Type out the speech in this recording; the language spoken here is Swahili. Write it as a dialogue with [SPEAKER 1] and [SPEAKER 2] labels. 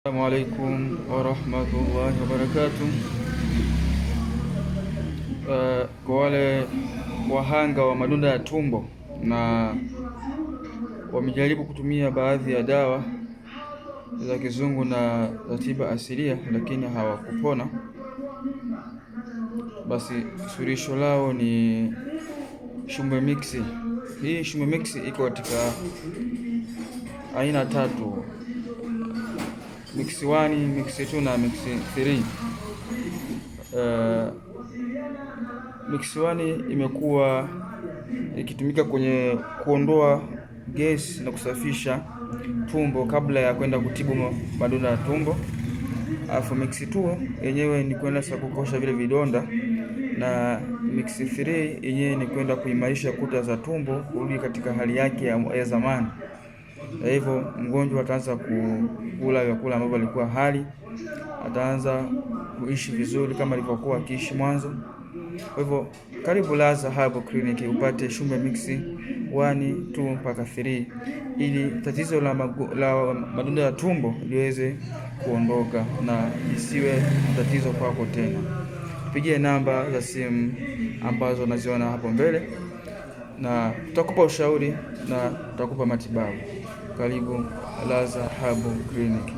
[SPEAKER 1] Assalamu alaikum warahmatullahi wabarakatuh. Kwa wale wahanga wa madonda ya tumbo na wamejaribu kutumia baadhi ya dawa za kizungu na za tiba asilia lakini hawakupona, basi suluhisho lao ni Shumbe Mix. Hii Shumbe Mix iko katika aina tatu: Mix 1, Mix 2 na Mix 3. Mix 1 imekuwa ikitumika kwenye kuondoa gesi na kusafisha tumbo kabla ya kwenda kutibu madonda ya tumbo. Alafu Mix 2 yenyewe ni kwenda kukosha vile vidonda, na Mix 3 yenyewe ni kwenda kuimarisha kuta za tumbo kurudi katika hali yake ya zamani. Kwa hivyo mgonjwa ataanza kula vyakula ambavyo alikuwa hali, ataanza kuishi vizuri kama alivyokuwa akiishi mwanzo. Kwa hivyo karibu Laza Herbal Clinic upate Shumbe Mix 1, 2 mpaka 3 ili tatizo la madonda ya tumbo liweze kuondoka na isiwe tatizo kwako tena. Pigie namba za simu ambazo unaziona hapo mbele na tutakupa ushauri na tutakupa matibabu. Karibu Laza Herbal Clinic.